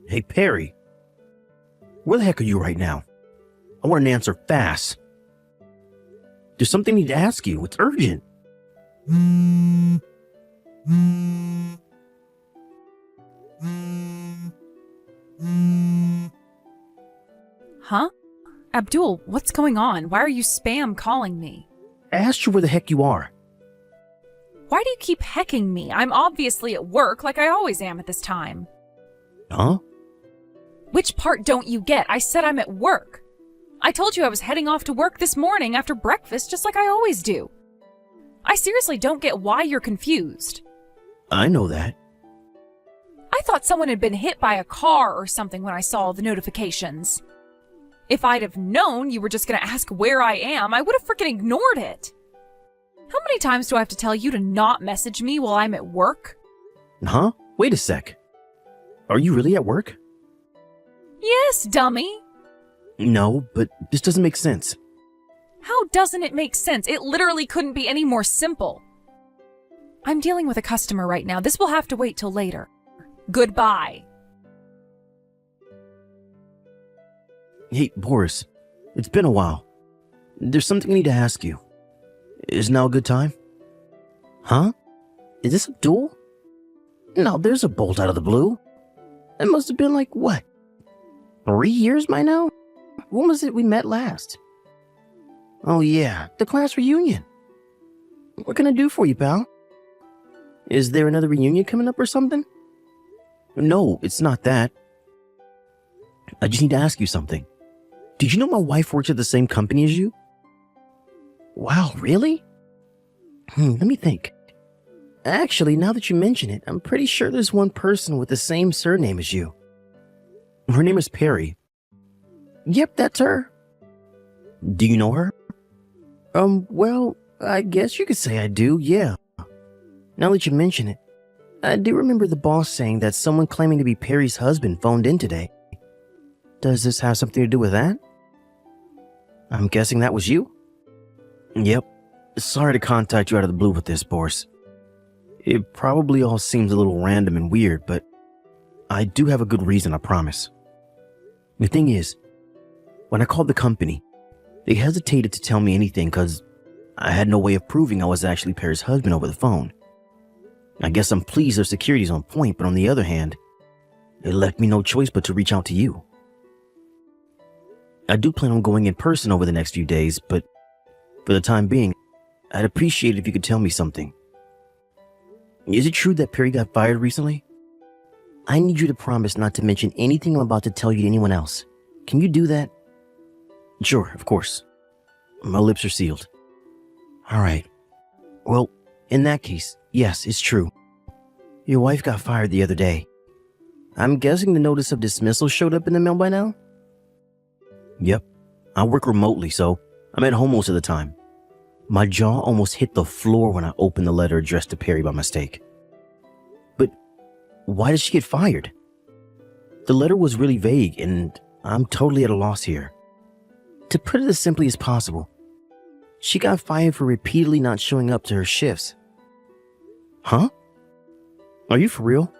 Hey, Perry. Where the heck are you right now? I want an answer fast. There's something I need to ask you. It's urgent. Huh? Abdul, what's going on? Why are you spam calling me? I asked you where the heck you are. Why do you keep hecking me? I'm obviously at work like I always am at this time. Huh? Which part don't you get? I said I'm at work. I told you I was heading off to work this morning after breakfast just like I always do. I seriously don't get why you're confused. I know that. I thought someone had been hit by a car or something when I saw the notifications. If I'd have known you were just going to ask where I am, I would have freaking ignored it. How many times do I have to tell you to not message me while I'm at work? Huh? Wait a sec. Are you really at work? Yes, dummy. No, but this doesn't make sense. How doesn't it make sense? It literally couldn't be any more simple. I'm dealing with a customer right now. This will have to wait till later. Goodbye. Hey, Boris. It's been a while. There's something I need to ask you. Is now a good time? Huh? Is this Abdul? No, there's a bolt out of the blue. It must have been like, what? 3 years by now? When was it we met last? Oh yeah, the class reunion. What can I do for you, pal? Is there another reunion coming up or something? No, it's not that. I just need to ask you something. Did you know my wife works at the same company as you? Wow, really? Let me think. Actually, now that you mention it, I'm pretty sure there's one person with the same surname as you. Her name is Perry. Yep, that's her. Do you know her? Well, I guess you could say I do, yeah. Now that you mention it, I do remember the boss saying that someone claiming to be Perry's husband phoned in today. Does this have something to do with that? I'm guessing that was you? Yep. Sorry to contact you out of the blue with this, Boris. It probably all seems a little random and weird, but I do have a good reason, I promise. The thing is, when I called the company, they hesitated to tell me anything because I had no way of proving I was actually Perry's husband over the phone. I guess I'm pleased their security's on point, but on the other hand, it left me no choice but to reach out to you. I do plan on going in person over the next few days, but for the time being, I'd appreciate it if you could tell me something. Is it true that Perry got fired recently? I need you to promise not to mention anything I'm about to tell you to anyone else. Can you do that? Sure, of course. My lips are sealed. All right. Well, in that case, yes, it's true. Your wife got fired the other day. I'm guessing the notice of dismissal showed up in the mail by now? Yep. I work remotely, so I'm at home most of the time. My jaw almost hit the floor when I opened the letter addressed to Perry by mistake. But why did she get fired? The letter was really vague, and I'm totally at a loss here. To put it as simply as possible, she got fired for repeatedly not showing up to her shifts. Huh? Are you for real?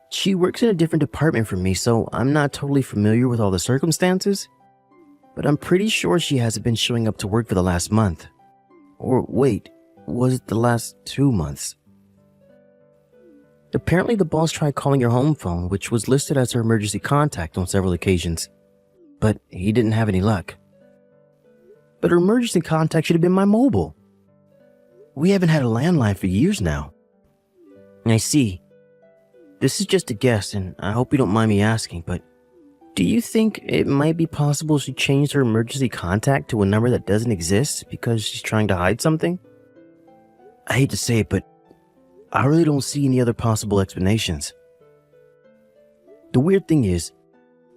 She works in a different department from me, so I'm not totally familiar with all the circumstances, but I'm pretty sure she hasn't been showing up to work for the last month. Or wait, was it the last 2 months? Apparently the boss tried calling her home phone, which was listed as her emergency contact on several occasions, but he didn't have any luck. But her emergency contact should have been my mobile. We haven't had a landline for years now. I see. This is just a guess, and I hope you don't mind me asking, but do you think it might be possible she changed her emergency contact to a number that doesn't exist because she's trying to hide something? I hate to say it, but I really don't see any other possible explanations. The weird thing is,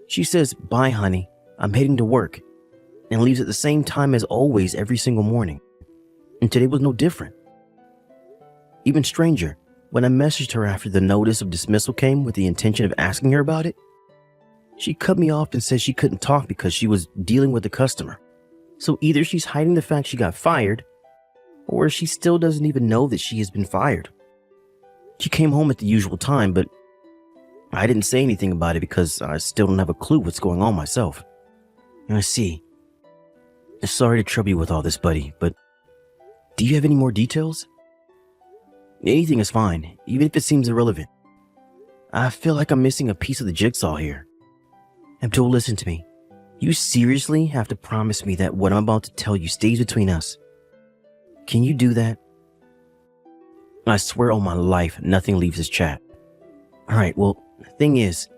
she says, "Bye, honey, I'm heading to work," and leaves at the same time as always every single morning. And today was no different. Even stranger, when I messaged her after the notice of dismissal came with the intention of asking her about it, she cut me off and said she couldn't talk because she was dealing with a customer. So either she's hiding the fact she got fired, or she still doesn't even know that she has been fired. She came home at the usual time, but I didn't say anything about it because I still don't have a clue what's going on myself. I see. Sorry to trouble you with all this, buddy, but do you have any more details? Anything is fine, even if it seems irrelevant. I feel like I'm missing a piece of the jigsaw here. Abdul, listen to me. You seriously have to promise me that what I'm about to tell you stays between us. Can you do that? I swear on my life, nothing leaves this chat. Alright, well, the thing is,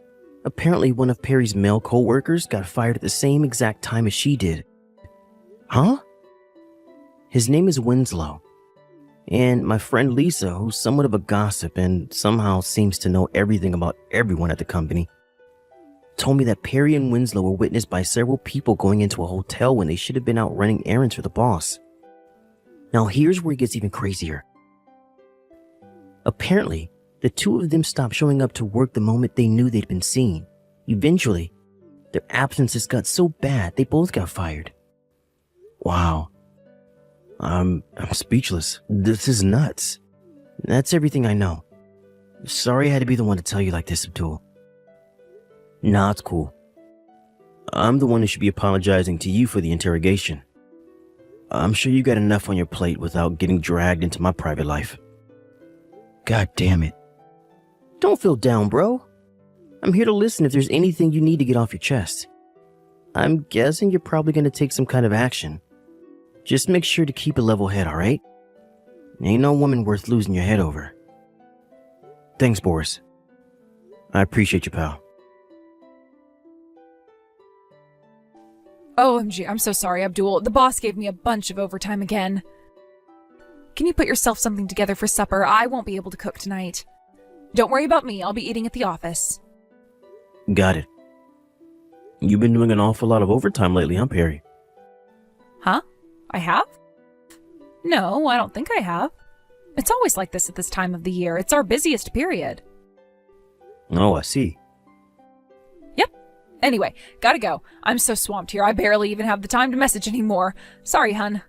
apparently one of Perry's male co-workers got fired at the same exact time as she did. Huh? His name is Winslow. And my friend Lisa, who's somewhat of a gossip and somehow seems to know everything about everyone at the company, told me that Perry and Winslow were witnessed by several people going into a hotel when they should have been out running errands for the boss. Now here's where it gets even crazier. Apparently, the two of them stopped showing up to work the moment they knew they'd been seen. Eventually, their absences got so bad they both got fired. Wow. I'm speechless. This is nuts. That's everything I know. Sorry I had to be the one to tell you like this, Abdul. Nah, it's cool. I'm the one who should be apologizing to you for the interrogation. I'm sure you got enough on your plate without getting dragged into my private life. God damn it. Don't feel down, bro. I'm here to listen if there's anything you need to get off your chest. I'm guessing you're probably going to take some kind of action. Just make sure to keep a level head, alright? Ain't no woman worth losing your head over. Thanks, Boris. I appreciate you, pal. OMG, I'm so sorry, Abdul. The boss gave me a bunch of overtime again. Can you put yourself something together for supper? I won't be able to cook tonight. Don't worry about me. I'll be eating at the office. Got it. You've been doing an awful lot of overtime lately, huh, Perry? Huh? I have? No, I don't think I have. It's always like this at this time of the year. It's our busiest period. Oh, I see. Yep. Anyway, gotta go. I'm so swamped here, I barely even have the time to message anymore. Sorry, hun.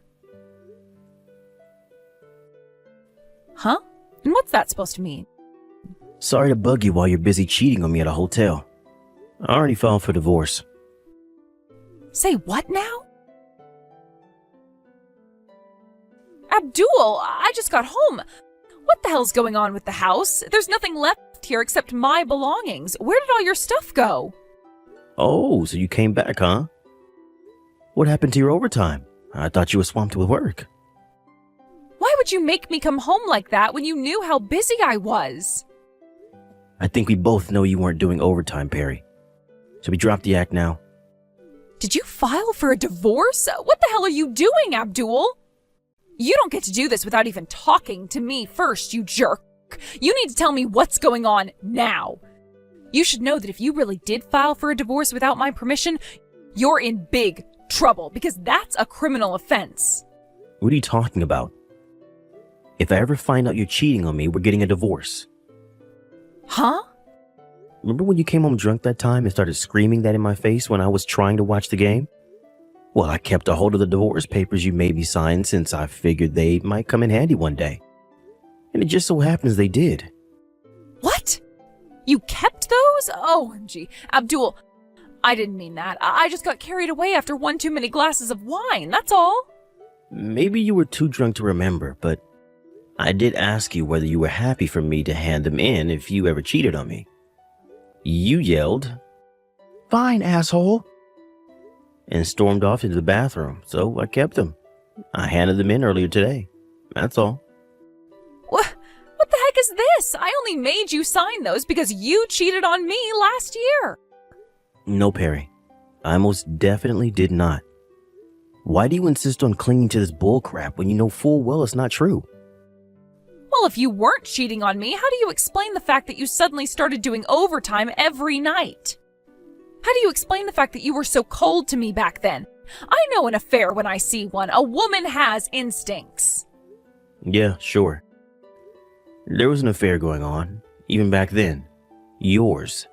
Huh? And what's that supposed to mean? Sorry to bug you while you're busy cheating on me at a hotel. I already filed for divorce. Say what now? Abdul, I just got home. What the hell's going on with the house? There's nothing left here except my belongings. Where did all your stuff go? Oh, so you came back, huh? What happened to your overtime? I thought you were swamped with work. Why would you make me come home like that when you knew how busy I was? I think we both know you weren't doing overtime, Perry. Shall we drop the act now? Did you file for a divorce? What the hell are you doing, Abdul? You don't get to do this without even talking to me first, you jerk. You need to tell me what's going on now. You should know that if you really did file for a divorce without my permission, you're in big trouble because that's a criminal offense. What are you talking about? If I ever find out you're cheating on me, we're getting a divorce. Huh? Remember when you came home drunk that time and started screaming that in my face when I was trying to watch the game? Well, I kept a hold of the divorce papers you made me sign since I figured they might come in handy one day. And it just so happens they did. What? You kept those? OMG. Abdul, I didn't mean that. I just got carried away after one too many glasses of wine, that's all. Maybe you were too drunk to remember, but I did ask you whether you were happy for me to hand them in if you ever cheated on me. You yelled, "Fine, asshole," and stormed off into the bathroom, so I kept them. I handed them in earlier today. That's all. What the heck is this? I only made you sign those because you cheated on me last year. No, Perry. I most definitely did not. Why do you insist on clinging to this bullcrap when you know full well it's not true? Well, if you weren't cheating on me, how do you explain the fact that you suddenly started doing overtime every night? How do you explain the fact that you were so cold to me back then? I know an affair when I see one. A woman has instincts. Yeah, sure. There was an affair going on, even back then. Yours.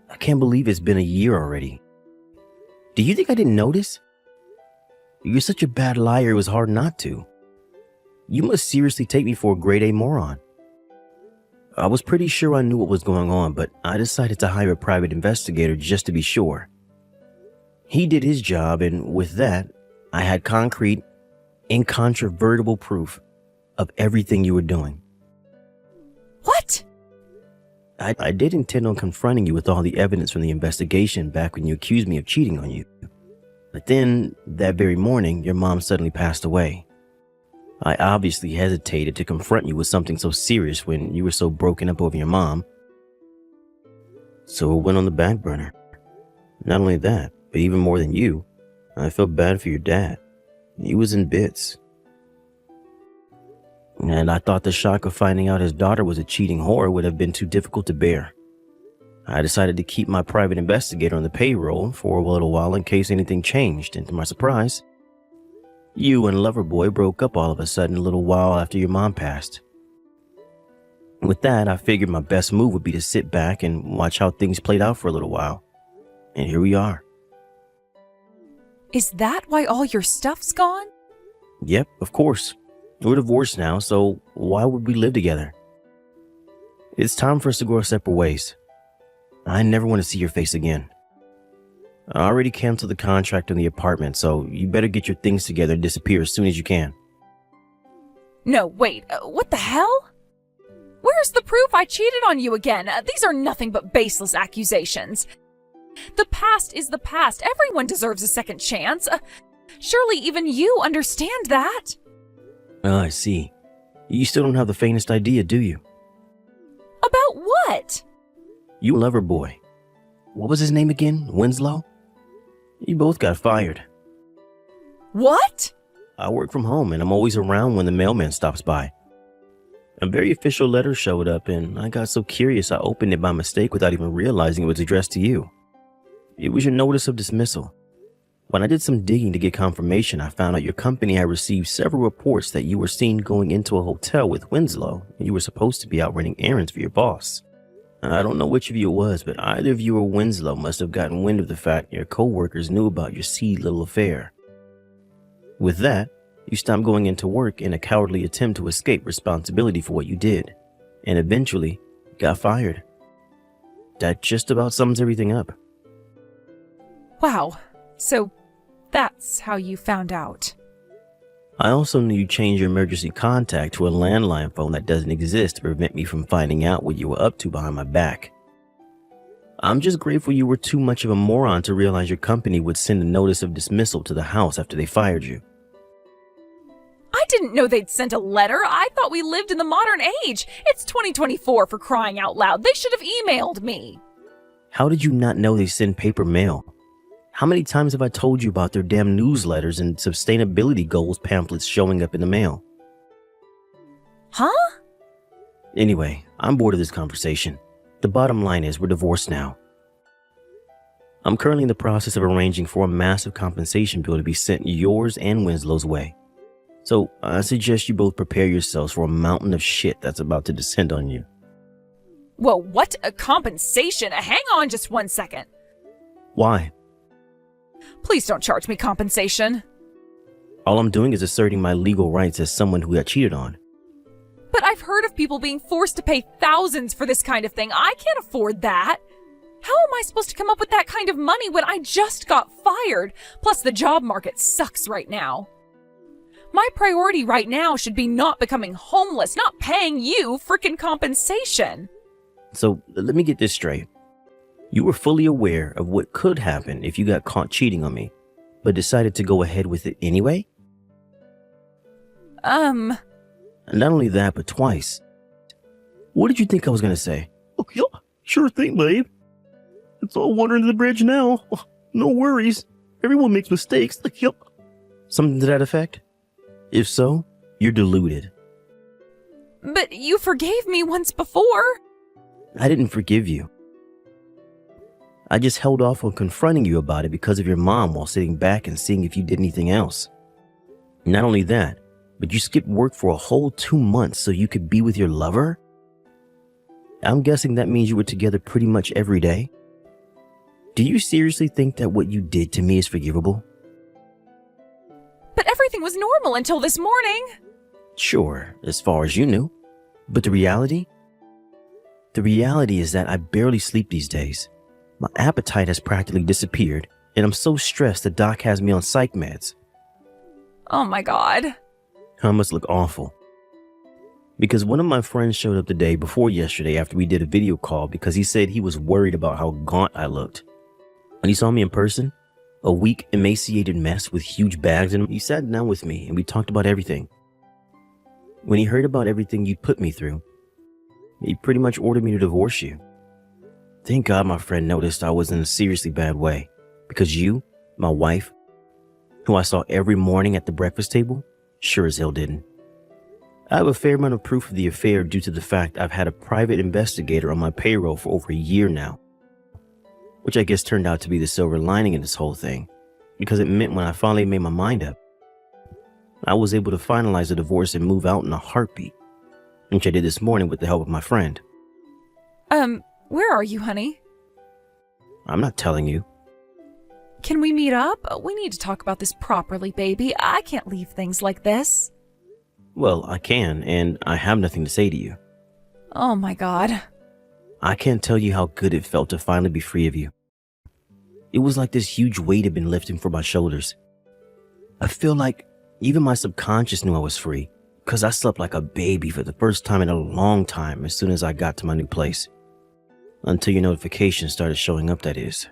I can't believe it's been a year already. Do you think I didn't notice? You're such a bad liar it was hard not to. You must seriously take me for a grade A moron. I was pretty sure I knew what was going on, but I decided to hire a private investigator just to be sure. He did his job, and with that, I had concrete, incontrovertible proof of everything you were doing. What? I did intend on confronting you with all the evidence from the investigation back when you accused me of cheating on you. But then, that very morning, your mom suddenly passed away. I obviously hesitated to confront you with something so serious when you were so broken up over your mom. So it went on the back burner. Not only that, but even more than you, I felt bad for your dad. He was in bits. And I thought the shock of finding out his daughter was a cheating whore would have been too difficult to bear. I decided to keep my private investigator on the payroll for a little while in case anything changed, and to my surprise, you and Loverboy broke up all of a sudden a little while after your mom passed. With that, I figured my best move would be to sit back and watch how things played out for a little while. And here we are. Is that why all your stuff's gone? Yep, of course. We're divorced now, so why would we live together? It's time for us to go our separate ways. I never want to see your face again. I already canceled the contract on the apartment, so you better get your things together and disappear as soon as you can. No, wait, what the hell? Where's the proof I cheated on you again? These are nothing but baseless accusations. The past is the past. Everyone deserves a second chance. Surely even you understand that. I see. You still don't have the faintest idea, do you? About what? You and Loverboy. What was his name again? Winslow? You both got fired. What? I work from home and I'm always around when the mailman stops by. A very official letter showed up and I got so curious I opened it by mistake without even realizing it was addressed to you. It was your notice of dismissal. When I did some digging to get confirmation, I found out your company had received several reports that you were seen going into a hotel with Winslow and you were supposed to be out running errands for your boss. I don't know which of you it was, but either of you or Winslow must have gotten wind of the fact your co-workers knew about your seedy little affair. With that, you stopped going into work in a cowardly attempt to escape responsibility for what you did, and eventually got fired. That just about sums everything up. Wow, so that's how you found out. I also knew you changed your emergency contact to a landline phone that doesn't exist to prevent me from finding out what you were up to behind my back. I'm just grateful you were too much of a moron to realize your company would send a notice of dismissal to the house after they fired you. I didn't know they'd sent a letter. I thought we lived in the modern age. It's 2024 for crying out loud. They should have emailed me. How did you not know they send paper mail? How many times have I told you about their damn newsletters and sustainability goals pamphlets showing up in the mail? Huh? Anyway, I'm bored of this conversation. The bottom line is we're divorced now. I'm currently in the process of arranging for a massive compensation bill to be sent yours and Winslow's way. So I suggest you both prepare yourselves for a mountain of shit that's about to descend on you. Whoa, what? A compensation? Hang on just 1 second. Why? Please don't charge me compensation. All I'm doing is asserting my legal rights as someone who got cheated on. But I've heard of people being forced to pay thousands for this kind of thing. I can't afford that. How am I supposed to come up with that kind of money when I just got fired? Plus, the job market sucks right now. My priority right now should be not becoming homeless, not paying you frickin' compensation. So let me get this straight. You were fully aware of what could happen if you got caught cheating on me, but decided to go ahead with it anyway? And not only that, but twice. What did you think I was going to say? Oh, yeah, sure thing, babe. It's all water under the bridge now. No worries. Everyone makes mistakes. Yep. Something to that effect? If so, you're deluded. But you forgave me once before. I didn't forgive you. I just held off on confronting you about it because of your mom while sitting back and seeing if you did anything else. Not only that, but you skipped work for a whole 2 months so you could be with your lover? I'm guessing that means you were together pretty much every day? Do you seriously think that what you did to me is forgivable? But everything was normal until this morning. Sure, as far as you knew. But the reality? The reality is that I barely sleep these days. My appetite has practically disappeared, and I'm so stressed the doc has me on psych meds. Oh my God. I must look awful. Because one of my friends showed up the day before yesterday after we did a video call because he said he was worried about how gaunt I looked. When he saw me in person, a weak, emaciated mess with huge bags in him, he sat down with me and we talked about everything. When he heard about everything you put me through, he pretty much ordered me to divorce you. Thank God my friend noticed I was in a seriously bad way, because you, my wife, who I saw every morning at the breakfast table, sure as hell didn't. I have a fair amount of proof of the affair due to the fact I've had a private investigator on my payroll for over a year now, which I guess turned out to be the silver lining in this whole thing, because it meant when I finally made my mind up, I was able to finalize the divorce and move out in a heartbeat, which I did this morning with the help of my friend. Where are you, honey? I'm not telling you. Can we meet up? We need to talk about this properly, baby. I can't leave things like this. Well, I can, and I have nothing to say to you. Oh my God. I can't tell you how good it felt to finally be free of you. It was like this huge weight had been lifted from my shoulders. I feel like even my subconscious knew I was free, because I slept like a baby for the first time in a long time as soon as I got to my new place. Until your notifications started showing up, that is.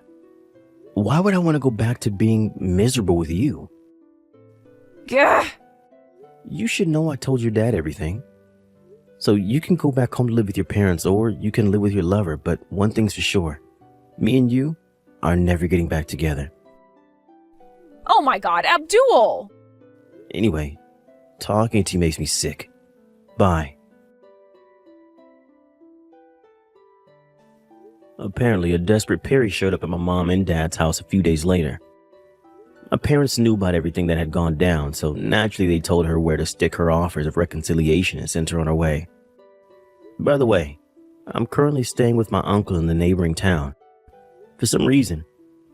Why would I want to go back to being miserable with you? Gah! You should know I told your dad everything. So you can go back home to live with your parents, or you can live with your lover, but one thing's for sure. Me and you are never getting back together. Oh my God, Abdul! Anyway, talking to you makes me sick. Bye. Apparently, a desperate Perry showed up at my mom and dad's house a few days later. My parents knew about everything that had gone down, so naturally they told her where to stick her offers of reconciliation and sent her on her way. By the way, I'm currently staying with my uncle in the neighboring town. For some reason,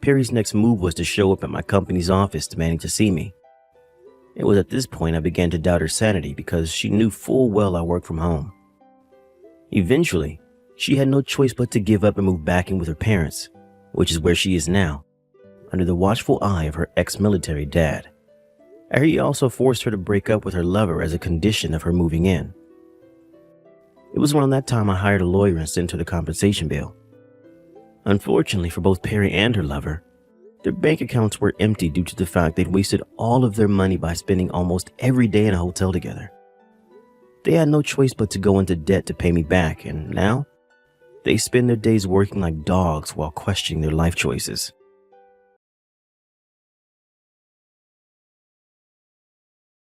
Perry's next move was to show up at my company's office demanding to see me. It was at this point I began to doubt her sanity because she knew full well I worked from home. Eventually, she had no choice but to give up and move back in with her parents, which is where she is now, under the watchful eye of her ex-military dad. I heard he also forced her to break up with her lover as a condition of her moving in. It was around that time I hired a lawyer and sent her the compensation bill. Unfortunately for both Perry and her lover, their bank accounts were empty due to the fact they'd wasted all of their money by spending almost every day in a hotel together. They had no choice but to go into debt to pay me back, and now they spend their days working like dogs while questioning their life choices.